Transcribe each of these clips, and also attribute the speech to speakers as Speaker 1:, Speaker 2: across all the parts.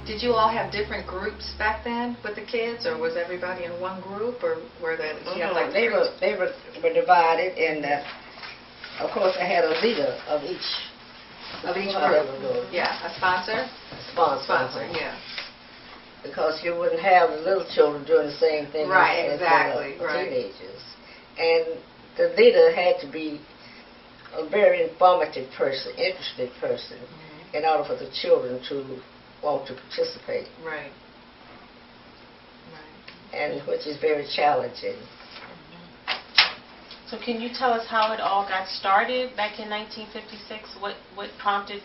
Speaker 1: Did you all have different groups back then with the kids, or was everybody in one group, or were they? You have like
Speaker 2: they were divided, and of course I had a leader of each
Speaker 1: group. Yeah, a sponsor.
Speaker 2: Sponsor.
Speaker 1: Yeah.
Speaker 2: Because you wouldn't have the little children doing the same thing as the teenagers, and the leader had to be a very informative person, interested person, in order for the children to want to participate.
Speaker 1: Right.
Speaker 2: And which is very challenging.
Speaker 3: So can you tell us how it all got started back in 1956? What prompted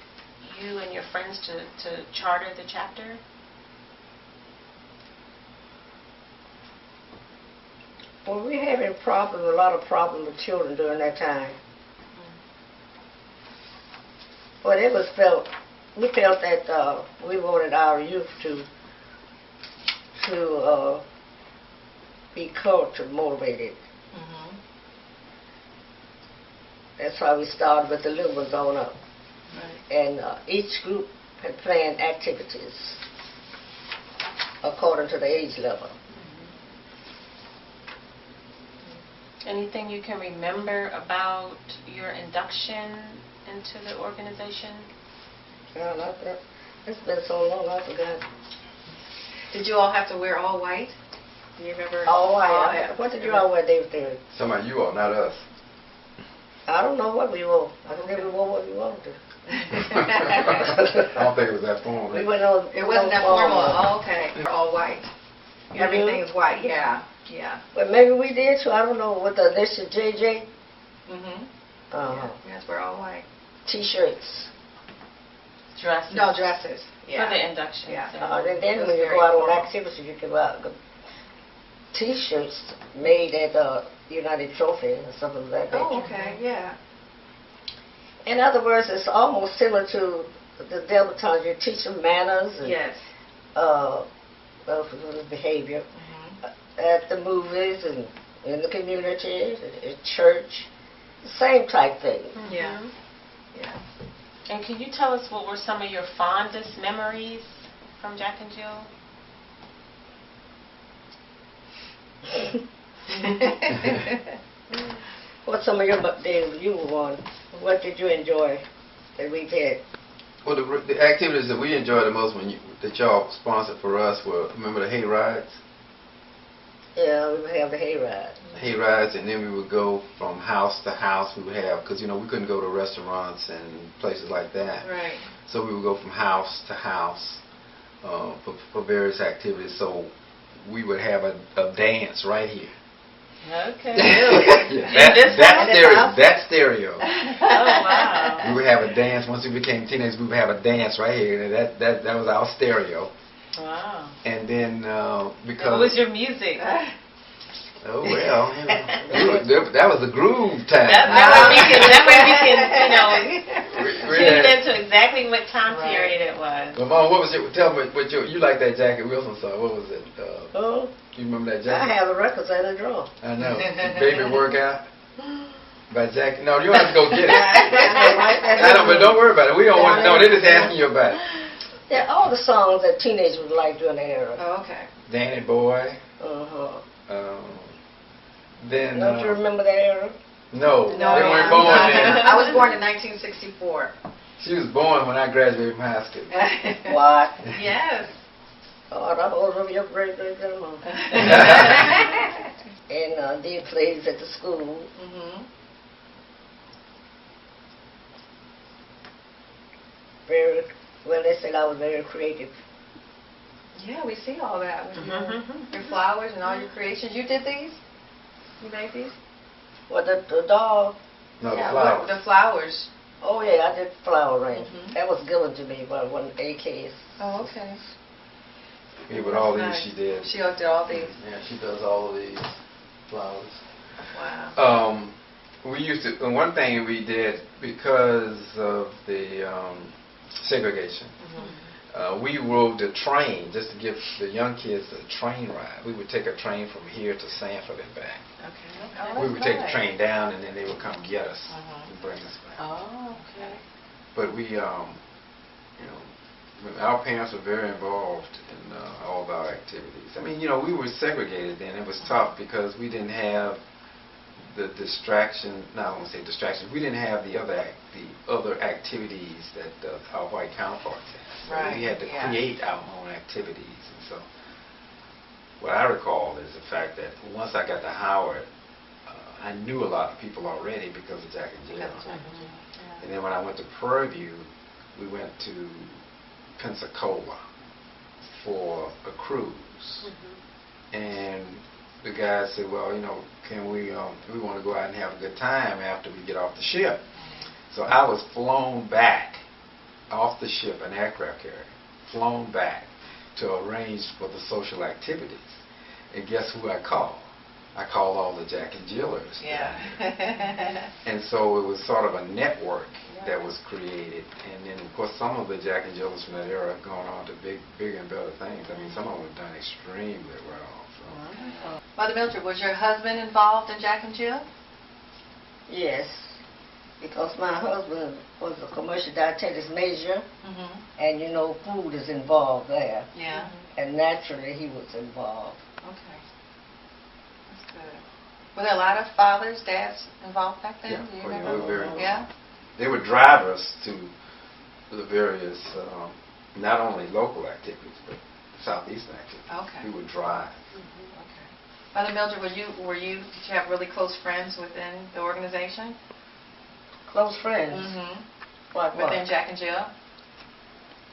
Speaker 3: you and your friends to charter the chapter?
Speaker 2: Well, we had a lot of problems with children during that time. But we felt that we wanted our youth to be culture motivated. That's why we started with the little ones on up.
Speaker 1: Right.
Speaker 2: And each group had planned activities according to the age level.
Speaker 3: Anything you can remember about your induction into the organization?
Speaker 2: No, not that. It's been so long, I forgot.
Speaker 1: Did you all have to wear all white? Do you remember?
Speaker 2: All white. What did you all wear, David?
Speaker 4: Somebody you all, not us.
Speaker 2: I don't know what we wore. I think we wore what we wanted to.
Speaker 4: I don't think it was that formal.
Speaker 2: We went on.
Speaker 1: It wasn't that formal. Oh, okay. All white. Everything is white. Yeah. Yeah.
Speaker 2: But maybe we did too. I don't know. With the initial JJ.
Speaker 1: Yes, we're all white.
Speaker 2: T-shirts.
Speaker 3: Dresses.
Speaker 1: No, dresses. Yeah.
Speaker 3: For the induction.
Speaker 1: Yeah.
Speaker 2: And then when you go out on activities, you can wear T-shirts made at United Trophy or something like that.
Speaker 1: Oh, okay. Yeah.
Speaker 2: In other words, it's almost similar to the debutantes. You teach them manners and behavior at the movies and in the community, at church, the same type thing.
Speaker 1: Yeah. Yeah.
Speaker 3: And can you tell us what were some of your fondest memories from Jack and Jill?
Speaker 2: What's some of your days you were on? What did you enjoy that we've had?
Speaker 4: Well, the activities that we enjoyed the most that y'all sponsored for us were, remember the hay rides?
Speaker 2: Yeah, we would have the hay rides.
Speaker 4: Hay rides, and then we would go from house to house. We would have, because we couldn't go to restaurants and places like that.
Speaker 1: Right.
Speaker 4: So we would go from house to house for various activities. So we would have a dance right here.
Speaker 3: Okay.
Speaker 4: That stereo.
Speaker 3: Oh, wow.
Speaker 4: We would have a dance. Once we became teenagers, we would have a dance right here. And that was our stereo.
Speaker 3: Wow.
Speaker 4: And then because...
Speaker 3: What was your music?
Speaker 4: Oh, well, that was the groove time.
Speaker 3: That way we can tune into exactly what time period it was.
Speaker 4: Well, Mom, what was it? Tell me what you like that Jackie Wilson song. What was it? You remember that Jackie?
Speaker 2: I have the records and the drum.
Speaker 4: I know. Baby Workout by Jackie. No, you don't have to go get it. I know, but don't worry about it. We don't want to know. They're just asking you about it.
Speaker 2: Yeah, all the songs that teenagers would like during the era.
Speaker 1: Oh, okay.
Speaker 4: Danny Boy. Then.
Speaker 2: Don't you remember that era?
Speaker 4: No, they weren't born then.
Speaker 1: I was born in 1964.
Speaker 4: She was born when I graduated from high school.
Speaker 2: What?
Speaker 1: Yes.
Speaker 2: Oh, that was of your great-great-grandmother. And did plays at the school. Very, well, they said I was very creative.
Speaker 1: Yeah, we see all that with your flowers and all your creations. You did these? You made these?
Speaker 2: Well, the dog.
Speaker 4: No, the flowers.
Speaker 1: The flowers.
Speaker 2: Oh, yeah, I did flower arrange. That was given to me by one AKs.
Speaker 1: Oh, okay.
Speaker 4: Yeah, with all these she did.
Speaker 1: She did all these.
Speaker 4: Yeah, she does all of these flowers.
Speaker 1: Wow.
Speaker 4: We used to, and one thing we did because of the segregation, we rode the train just to give the young kids a train ride. We would take a train from here to Sanford and back.
Speaker 1: Okay.
Speaker 4: We would take the train down, and then they would come get us and bring us back.
Speaker 3: Oh, okay.
Speaker 4: But we, Our parents were very involved in all of our activities. I mean, we were segregated then. It was tough because we didn't have the distraction. No, I won't say distraction. We didn't have the other activities that our white counterparts had. So
Speaker 1: right.
Speaker 4: we had to create our own activities. And so, what I recall is the fact that once I got to Howard, I knew a lot of people already because of Jack and Jill. And then when I went to Prairie View, we went to Pensacola for a cruise. And the guy said, well, can we want to go out and have a good time after we get off the ship. So I was flown back off the ship, an aircraft carrier, flown back to arrange for the social activities. And guess who I called? I called all the Jack and Jillers.
Speaker 1: Yeah.
Speaker 4: And so it was sort of a network that was created. And then, of course, some of the Jack and Jillers from that era have gone on to bigger and better things. I mean, some of them have done extremely well. So.
Speaker 1: Mother Mildred, was your husband involved in Jack and Jill?
Speaker 2: Yes, because my husband was a commercial dietetics major, and food is involved there.
Speaker 1: Yeah.
Speaker 2: And naturally, he was involved.
Speaker 1: Okay. That's good. Were there a lot of fathers, dads involved back then?
Speaker 4: Yeah,
Speaker 1: Do you
Speaker 4: they
Speaker 1: remember?
Speaker 4: were very involved.
Speaker 1: Yeah.
Speaker 4: They would drive us to the various, not only local activities, but southeastern activities.
Speaker 1: Okay.
Speaker 4: We would drive.
Speaker 1: Okay. Mother Mildred, did you have really close friends within the organization?
Speaker 2: Close friends? Like what?
Speaker 1: Within Jack and Jill?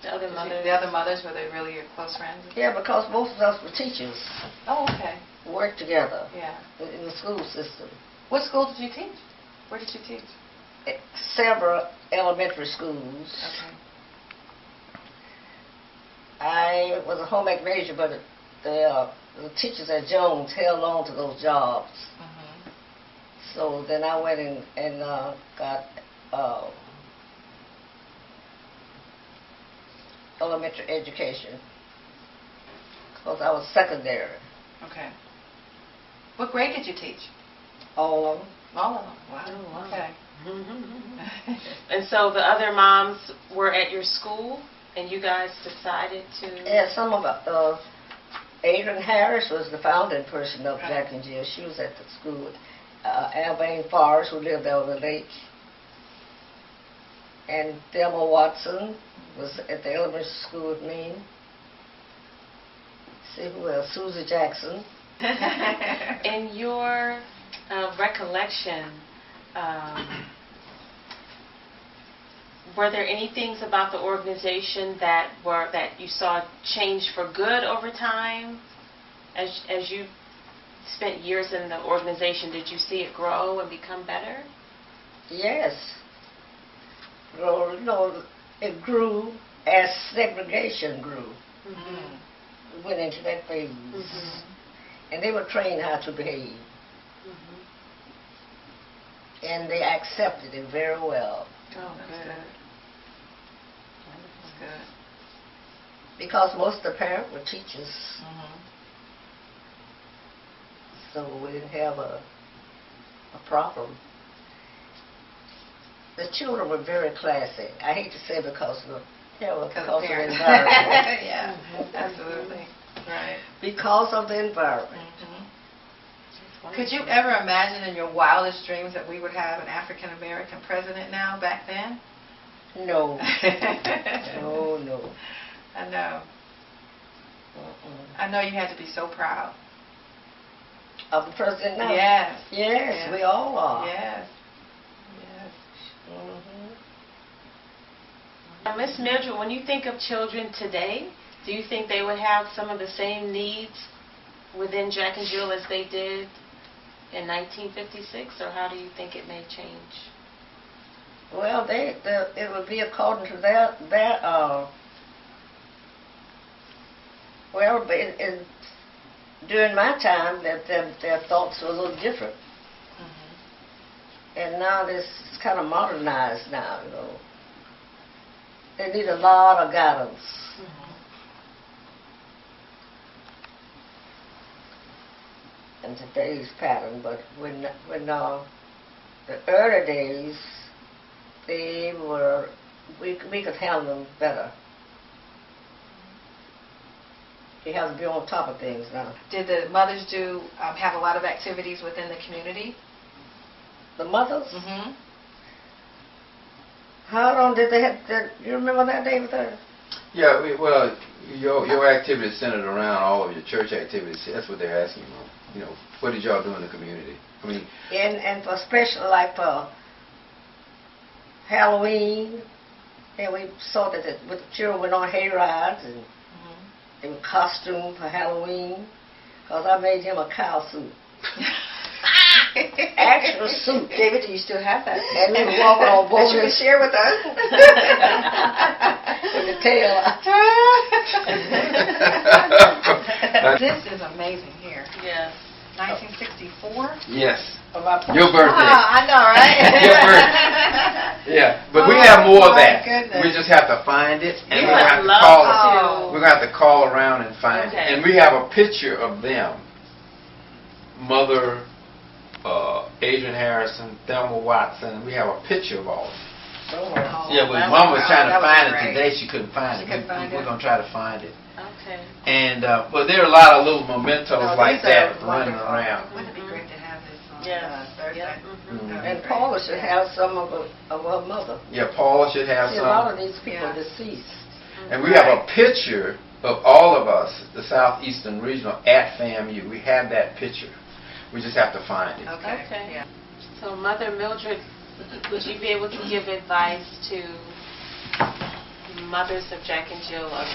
Speaker 3: The other mothers?
Speaker 1: The other mothers, were they really your close friends?
Speaker 2: Yeah, because most of us were teachers.
Speaker 1: Oh, okay.
Speaker 2: Worked together.
Speaker 1: Yeah.
Speaker 2: In the school system.
Speaker 1: What school did you teach? Where did you teach?
Speaker 2: Several elementary schools.
Speaker 1: Okay.
Speaker 2: I was a home ec major, but the teachers at Jones held on to those jobs. So then I went and got elementary education because I was secondary.
Speaker 1: Okay. What grade did you teach?
Speaker 2: All of them.
Speaker 1: All of them. Wow.
Speaker 3: Oh, wow.
Speaker 1: Okay.
Speaker 3: And so the other moms were at your school, and you guys decided to...
Speaker 2: Yeah, some of Adrian Harris was the founding person of Jack and Jill. She was at the school. Alvain Forrest, who lived over the lake. And Thelma Watson was at the elementary school with me. See who else? Susie Jackson.
Speaker 3: In your recollection, were there any things about the organization that you saw change for good over time? As you spent years in the organization, did you see it grow and become better?
Speaker 2: Yes. It grew as segregation grew. We went into that phase. And they were trained how to behave. And they accepted it very well.
Speaker 1: Oh, good. That's good.
Speaker 2: Because most of the parents were teachers. So we didn't have a problem. The children were very classy. I hate to say it because of the environment.
Speaker 1: Yeah, absolutely. Right.
Speaker 2: Because of the environment.
Speaker 1: Could you ever imagine in your wildest dreams that we would have an African American president now back then?
Speaker 2: No. No.
Speaker 1: I know. I know you had to be so proud.
Speaker 2: Of the president now?
Speaker 1: Yes.
Speaker 2: Yes, we all are.
Speaker 1: Yes.
Speaker 3: Now, Miss Mildred, when you think of children today, do you think they would have some of the same needs within Jack and Jill as they did in 1956, or how do you think it may change?
Speaker 2: Well, it would be according to their well, during my time, their thoughts were a little different. And now it's kind of modernized now, They need a lot of guidance. In today's pattern, but when the early days, we could handle them better. He has to be on top of things now.
Speaker 1: Did the mothers have a lot of activities within the community?
Speaker 2: The mothers?
Speaker 1: Mm-hmm.
Speaker 2: How long did they have that? You remember that, David?
Speaker 4: Yeah, well, your activities centered around all of your church activities. That's what they're asking you. You know, what did y'all do in the community? I mean,
Speaker 2: and for special, like for Halloween, and we saw that with the children went on hay rides and they were costumed for Halloween, because I made him a cow suit. Actual suit.
Speaker 1: David, do you still have that?
Speaker 2: And we were walking on both.
Speaker 1: That you can share with us.
Speaker 2: With the tail out.
Speaker 1: This is amazing here.
Speaker 3: Yes.
Speaker 1: 1964?
Speaker 4: yes.
Speaker 2: About
Speaker 4: Your birthday.
Speaker 1: Ah, I know, right?
Speaker 4: Your birthday. Yeah, but we have more of
Speaker 1: my
Speaker 4: that.
Speaker 1: goodness.
Speaker 4: We just have to find it, and
Speaker 3: You
Speaker 4: we're
Speaker 3: would
Speaker 4: gonna have to
Speaker 3: love
Speaker 4: call.
Speaker 3: to.
Speaker 4: We're gonna have to call around and find it.
Speaker 3: Okay.
Speaker 4: And we have a picture of them. Mother, Adrian Harrison, Thelma Watson. We have a picture of all of them.
Speaker 1: Oh,
Speaker 4: Yeah, but
Speaker 1: that
Speaker 4: Mom was trying to
Speaker 1: that
Speaker 4: find
Speaker 1: was
Speaker 4: it
Speaker 1: great.
Speaker 4: today. She couldn't find
Speaker 1: She
Speaker 4: it.
Speaker 1: couldn't find
Speaker 4: We're
Speaker 1: it?
Speaker 4: gonna try to find it.
Speaker 3: Okay.
Speaker 4: And but there are a lot of little mementos
Speaker 1: Oh,
Speaker 4: like
Speaker 1: these are
Speaker 4: that running
Speaker 1: wonderful.
Speaker 4: around.
Speaker 1: Wouldn't it be great to have this on
Speaker 3: Yes.
Speaker 1: Thursday?
Speaker 3: Yep.
Speaker 4: Mhm.
Speaker 2: And Paula should have some of her mother.
Speaker 4: Yeah, Paul should have
Speaker 2: See, a lot
Speaker 4: some.
Speaker 2: of these people
Speaker 1: Yeah.
Speaker 2: are deceased.
Speaker 4: And we have a picture of all of us, the Southeastern Regional, at FAMU. We have that picture. We just have to find it.
Speaker 1: Okay.
Speaker 3: Okay.
Speaker 1: Yeah.
Speaker 3: So, Mother Mildred, would you be able to give advice to mothers of Jack and Jill of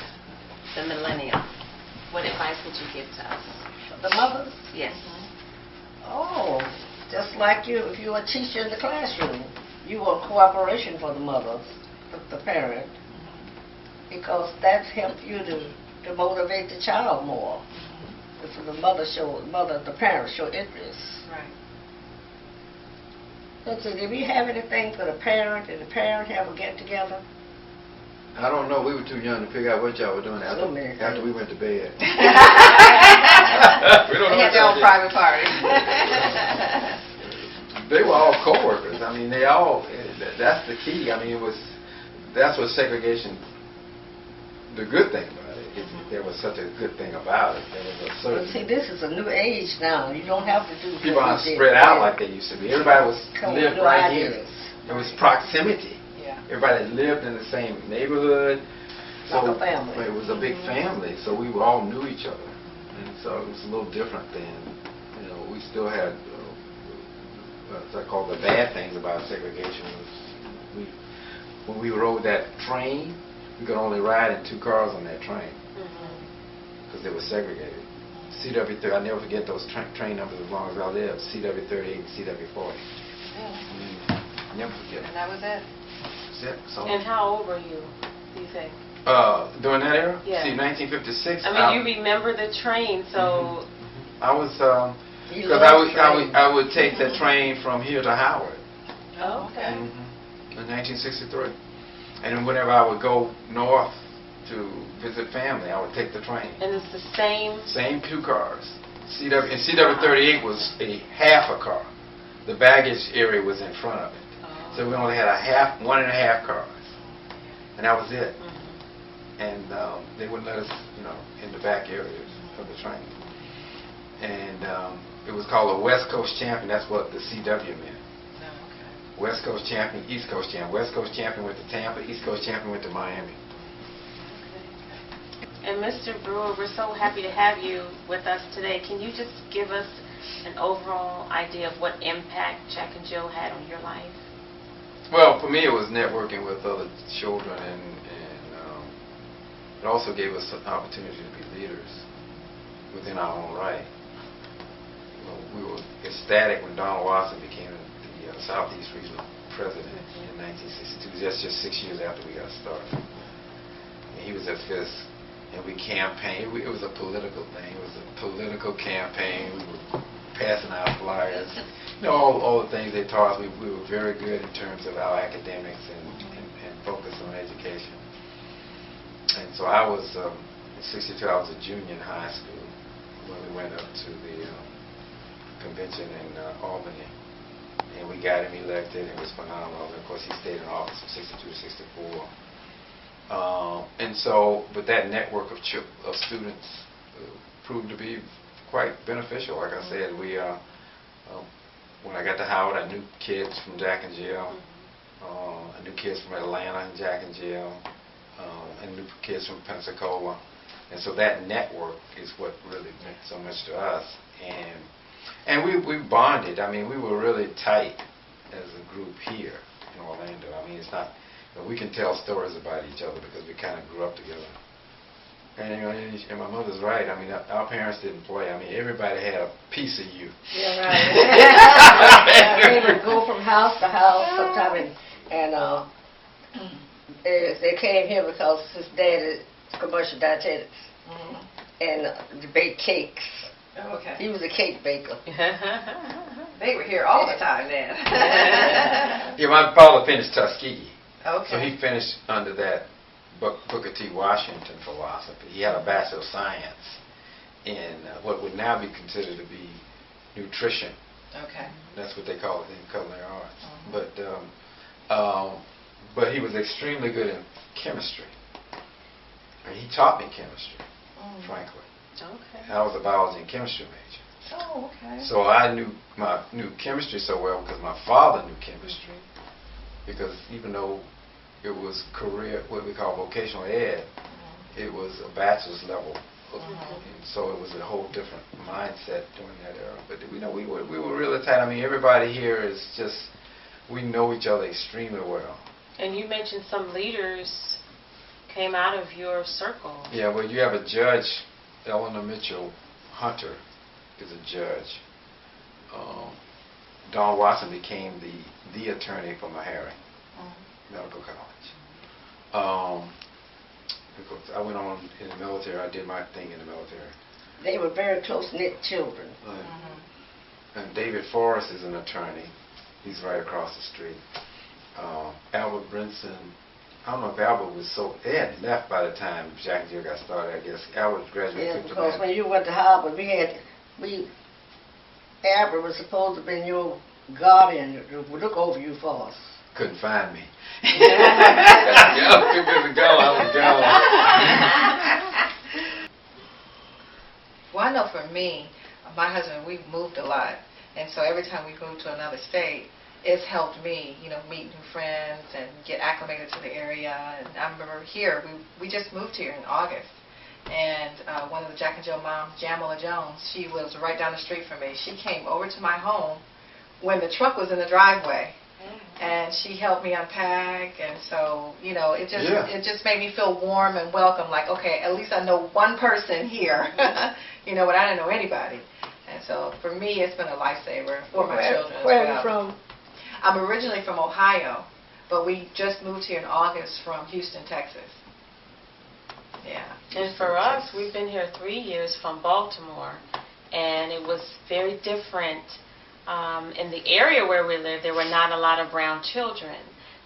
Speaker 3: the millennium? What advice would you give to us?
Speaker 2: The mothers?
Speaker 3: Yes.
Speaker 2: Oh, just like you, if you were a teacher in the classroom, you want cooperation for the mothers, the parent, because that helps you to motivate the child more. If the the parent show interest.
Speaker 1: Right.
Speaker 2: Let's see, did we have anything for the parent and the parent have a get together?
Speaker 4: I don't know. We were too young to figure out what y'all were doing
Speaker 2: So many
Speaker 4: after we went to bed.
Speaker 1: They
Speaker 4: We don't know
Speaker 1: had
Speaker 4: what
Speaker 1: their
Speaker 4: y'all
Speaker 1: own
Speaker 4: did.
Speaker 1: private party.
Speaker 4: They were all co-workers. I mean, they all. That's the key. I mean, that's what segregation. The good thing about it. There was such a good thing about it. There was a
Speaker 2: Well,
Speaker 4: certain.
Speaker 2: see, this is a new age now. You don't have to do
Speaker 4: People
Speaker 2: what
Speaker 4: aren't
Speaker 2: we did
Speaker 4: spread out
Speaker 2: then.
Speaker 4: like they used to be. Everybody lived
Speaker 2: New
Speaker 4: right here.
Speaker 2: ideas.
Speaker 4: It was proximity.
Speaker 1: Yeah.
Speaker 4: Everybody lived in the same neighborhood.
Speaker 2: Like a family.
Speaker 4: It was a big family, so we all knew each other. And so it was a little different then. You know, we still had, what I call the bad things about segregation was when we rode that train, we could only ride in 2 cars on that train because they were segregated. CW30, I'll never forget those train numbers as long as I live, CW38 and CW40. Never forget
Speaker 1: And
Speaker 4: it.
Speaker 1: that was it.
Speaker 4: That's it. So,
Speaker 3: And how old were you, do you think?
Speaker 4: during that era?
Speaker 3: Yeah.
Speaker 4: See, 1956.
Speaker 3: I mean, you remember the train, so...
Speaker 4: I was,
Speaker 2: He
Speaker 4: because
Speaker 2: loved trains.
Speaker 4: I would take the train from here to Howard
Speaker 3: Oh, okay.
Speaker 4: in 1963. And then whenever I would go north to visit family, I would take the train.
Speaker 3: And it's the same...
Speaker 4: Same 2 cars. And CW38 was a half a car. The baggage area was in front of it. So we only had 1.5 cars. And that was it. And they wouldn't let us, in the back areas of the train. And it was called a West Coast Champion. That's what the CW meant. West Coast Champion, East Coast Champion. West Coast Champion went to Tampa, East Coast Champion went to Miami.
Speaker 3: And Mr. Brewer, we're so happy to have you with us today. Can you just give us an overall idea of what impact Jack and Jill had on your life?
Speaker 4: Well, for me, it was networking with other children, and it also gave us an opportunity to be leaders within our own right. We were ecstatic when Donald Watson became the Southeast Regional President in 1962. That's just 6 years after we got started. And he was at FISC, and we campaigned. It was a political thing. It was a political campaign. We were passing out flyers. All the things they taught us. We were very good in terms of our academics and focus on education. And so I was, in 62, I was a junior in high school when we went up to the convention in Albany. And we got him elected. It was phenomenal. And of course, he stayed in office from 62 to 64. And so, but that network of students proved to be quite beneficial. Like I said, we when I got to Howard, I knew kids from Jack and Jill. I knew kids from Atlanta and Jack and Jill. I knew kids from Pensacola. And so that network is what really meant so much to us. And we bonded. I mean, we were really tight as a group here in Orlando. I mean, it's not, we can tell stories about each other because we kind of grew up together. And, you know, and my mother's right. I mean, our parents didn't play. I mean, everybody had a piece of you.
Speaker 2: Yeah, right. We would go from house to house sometimes, and they came here because his dad is commercial dietetics, and to bake cakes.
Speaker 1: Oh, okay.
Speaker 2: He was a cake baker.
Speaker 1: They were here all the time then.
Speaker 4: Yeah, my father finished Tuskegee.
Speaker 1: Okay.
Speaker 4: So he finished under that Booker T. Washington philosophy. He had a Bachelor of Science in what would now be considered to be nutrition.
Speaker 1: Okay.
Speaker 4: That's what they call it in culinary arts. But he was extremely good in chemistry. And he taught me chemistry, frankly.
Speaker 3: Okay.
Speaker 4: I was a biology and chemistry major.
Speaker 1: Oh, okay.
Speaker 4: So I knew chemistry so well because my father knew chemistry. Because even though it was career, what we call vocational ed, it was a bachelor's level. And so it was a whole different mindset during that era. But we were really tight. I mean, everybody here is just, we know each other extremely well.
Speaker 3: And you mentioned some leaders came out of your circle.
Speaker 4: Yeah, well, you have a judge, Eleanor Mitchell Hunter is a judge. Don Watson became the attorney for Meharry Medical College. Because I went on in the military. I did my thing in the military.
Speaker 2: They were very close-knit children.
Speaker 4: And David Forrest is an attorney. He's right across the street. Albert Brinson, I don't know if Albert was they had left by the time Jack and Jill got started, I guess. Albert graduated.
Speaker 2: Yeah, because when you went to Harvard, Albert was supposed to have been your guardian to look over you for us.
Speaker 4: Couldn't find me. I was too busy going. I was gone.
Speaker 1: Well, I know for me, my husband, we've moved a lot. And so every time we move to another state, it's helped me, meet new friends and get acclimated to the area. And I remember here, we just moved here in August. And one of the Jack and Jill moms, Jamila Jones, she was right down the street from me. She came over to my home when the truck was in the driveway. And she helped me unpack, and so, it just made me feel warm and welcome, like, okay, at least I know one person here, but I didn't know anybody. And so, for me, it's been a lifesaver for my children as well.
Speaker 2: Where are you from?
Speaker 1: I'm originally from Ohio, but we just moved here in August from Houston, Texas. Yeah.
Speaker 3: And for us, we've been here 3 years from Baltimore, and it was very different. In the area where we live, there were not a lot of brown children.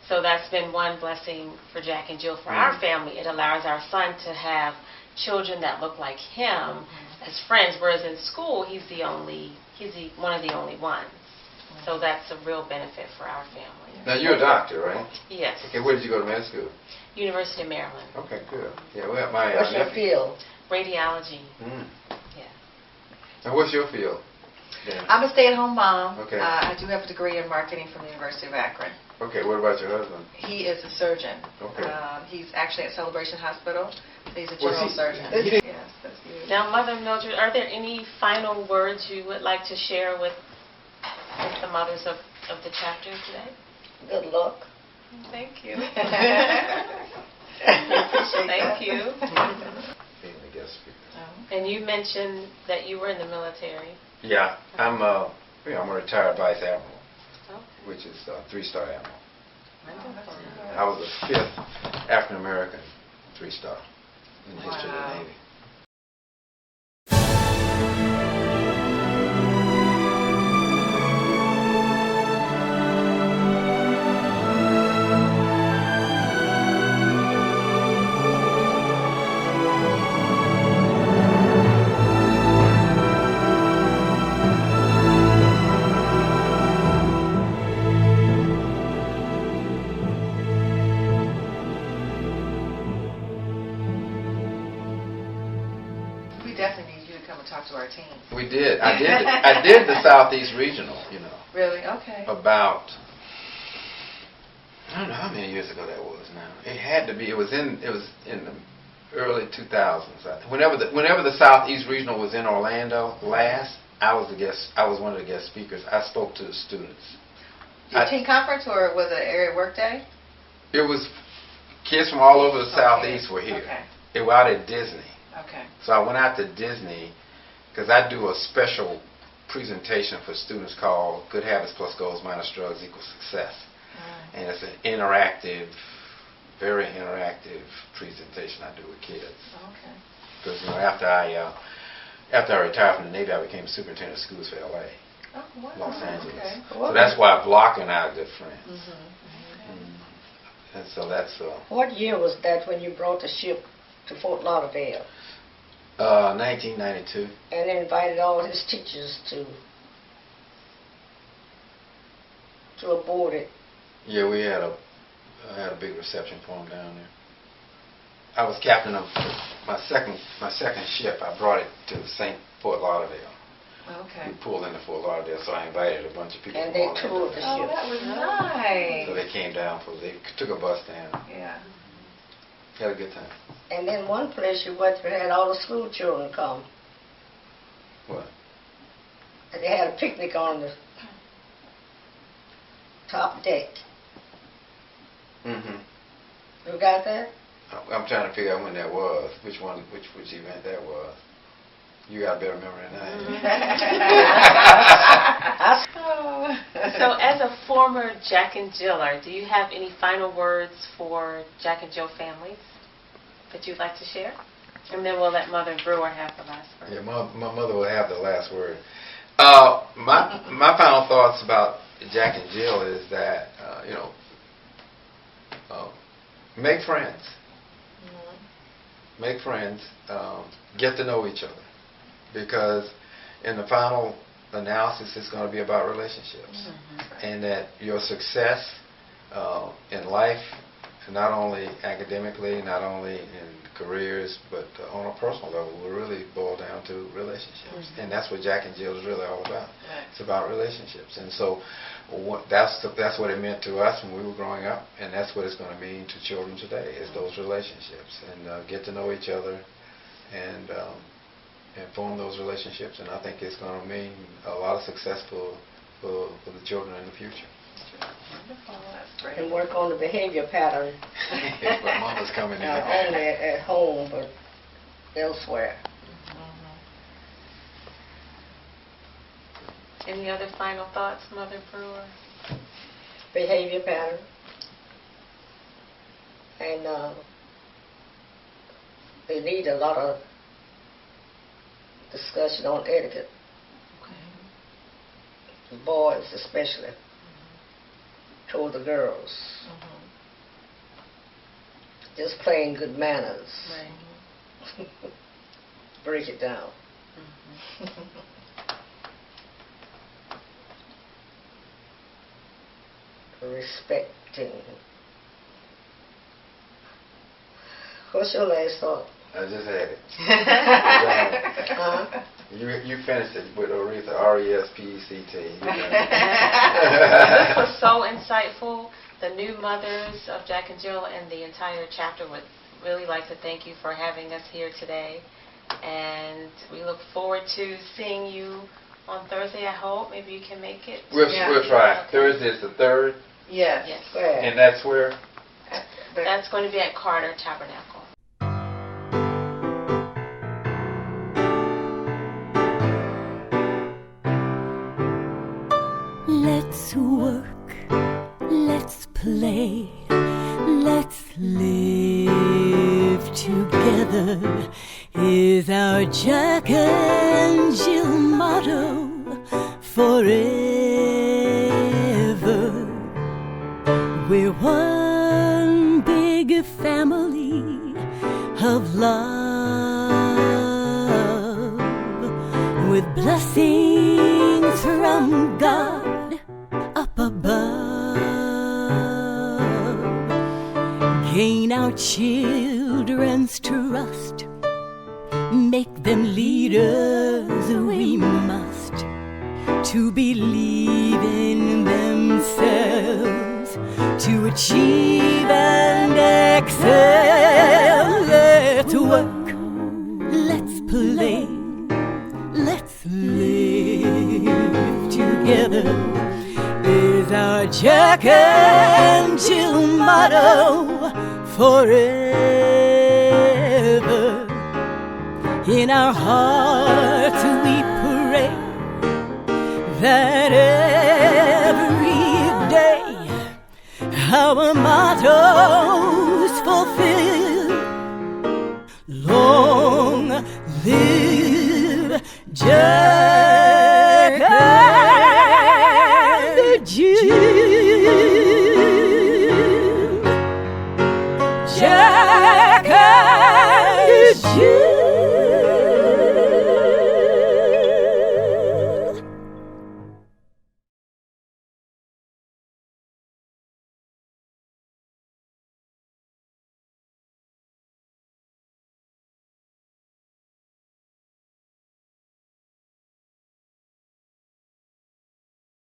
Speaker 3: So that's been one blessing for Jack and Jill, for our family. It allows our son to have children that look like him as friends, whereas in school, he's one of the only ones. So that's a real benefit for our family.
Speaker 4: Now, you're a doctor, right?
Speaker 3: Yes.
Speaker 4: Okay, where did you go to med school?
Speaker 3: University of Maryland.
Speaker 4: Okay, good. Yeah, we have my
Speaker 2: What's your field?
Speaker 3: Radiology.
Speaker 4: Yeah. And what's your field? Yeah.
Speaker 1: I'm a stay-at-home mom.
Speaker 4: Okay.
Speaker 1: I do have a degree in marketing from the University of Akron.
Speaker 4: Okay, what about your husband?
Speaker 1: He is a surgeon.
Speaker 4: Okay.
Speaker 1: He's actually at Celebration Hospital. He's a general surgeon. Yes, that's good.
Speaker 3: Now, Mother Mildred, are there any final words you would like to share with the mothers of the chapter today?
Speaker 2: Good luck.
Speaker 1: Thank you.
Speaker 3: Thank you.
Speaker 4: Being the guest speaker.
Speaker 3: And you mentioned that you were in the military.
Speaker 4: Yeah, I'm a retired vice admiral, which is a 3-star admiral. I was the 5th African American 3-star in the history of the Navy.
Speaker 1: talk to our teens.
Speaker 4: We did. I did the Southeast Regional,
Speaker 1: Really? Okay.
Speaker 4: about, I don't know how many years ago that was now. It had to be, it was in the early 2000s. Whenever the Southeast Regional was in Orlando last, I was one of the guest speakers. I spoke to the students.
Speaker 1: Your teen conference, or was it an area work day?
Speaker 4: It was kids from all over the Southeast were here.
Speaker 1: Okay.
Speaker 4: They were out at Disney.
Speaker 1: Okay.
Speaker 4: So I went out to Disney because I do a special presentation for students called Good Habits Plus Goals Minus Drugs Equals Success. And it's an interactive, very interactive presentation I do with kids.
Speaker 1: Okay.
Speaker 4: Because after I retired from the Navy, I became superintendent of schools for LA,
Speaker 1: Oh, wow.
Speaker 4: Los Angeles.
Speaker 1: Okay.
Speaker 4: So that's why Block and I are good friends.
Speaker 1: Mm-hmm.
Speaker 4: And so that's
Speaker 2: What year was that when you brought the ship to Fort Lauderdale
Speaker 4: 1992.
Speaker 2: and invited all his teachers to aboard it?
Speaker 4: Yeah, we had I had a big reception for him down there. I was captain of my second ship. I brought it to Fort Lauderdale.
Speaker 1: Okay.
Speaker 4: We pulled into Fort Lauderdale, so I invited a bunch of people.
Speaker 2: And
Speaker 4: from
Speaker 2: they
Speaker 4: Orlando.
Speaker 2: toured the
Speaker 1: Oh,
Speaker 2: ship.
Speaker 1: that was nice.
Speaker 4: So they came down they took a bus down.
Speaker 1: Yeah.
Speaker 4: Had a good time.
Speaker 2: And then one place you went to had all the school children come.
Speaker 4: What?
Speaker 2: And they had a picnic on the top deck.
Speaker 4: Mm-hmm.
Speaker 2: You got that?
Speaker 4: I'm trying to figure out when that was. Which event that was. You got a better memory than I do.
Speaker 3: So as a former Jack and Jiller, do you have any final words for Jack and Jill families that you'd like to share? And then we'll let Mother Brewer have the last word.
Speaker 4: Yeah, my mother will have the last word. My final thoughts about Jack and Jill is that, make friends. Make friends. Get to know each other. Because in the final analysis, it's going to be about relationships. And that your success in life, not only academically, not only in careers, but on a personal level, will really boil down to relationships. And that's what Jack and Jill is really all about. It's about relationships. And so that's what it meant to us when we were growing up, and that's what it's going to mean to children today, is those relationships. And get to know each other and form those relationships. And I think it's going to mean a lot of success for the children in the future.
Speaker 1: Wonderful. That's great.
Speaker 2: And work on the behavior pattern.
Speaker 4: But Mama's coming in.
Speaker 2: Not only at home, but elsewhere.
Speaker 3: Any other final thoughts, Mother Brewer?
Speaker 2: Behavior pattern. And they need a lot of discussion on etiquette. The boys especially. Toward the girls. Just plain good manners.
Speaker 3: Right.
Speaker 2: Break it down. Respecting. What's your last thought?
Speaker 4: I just had it.
Speaker 2: Huh?
Speaker 4: You finished it with Aretha, R-E-S-P-E-C-T.
Speaker 3: This was so insightful. The new mothers of Jack and Jill and the entire chapter would really like to thank you for having us here today. And we look forward to seeing you on Thursday, I hope. Maybe you can make it.
Speaker 4: We'll try.
Speaker 3: Okay.
Speaker 4: Thursday is the 3rd.
Speaker 1: Yes.
Speaker 3: Yes.
Speaker 2: Where?
Speaker 4: And that's where?
Speaker 3: That's going to be at Carter Tabernacle.
Speaker 5: Let's work, let's play, let's live together is our Jack and Jill motto forever. We're one big family of love with blessings from God up above. Gain our children's trust make them leaders we must, to believe in themselves, to achieve and excel. Let's work, let's play, let's live together is our Jack and Jill motto forever. In our hearts we pray that every day our motto's fulfill. Long live Jack.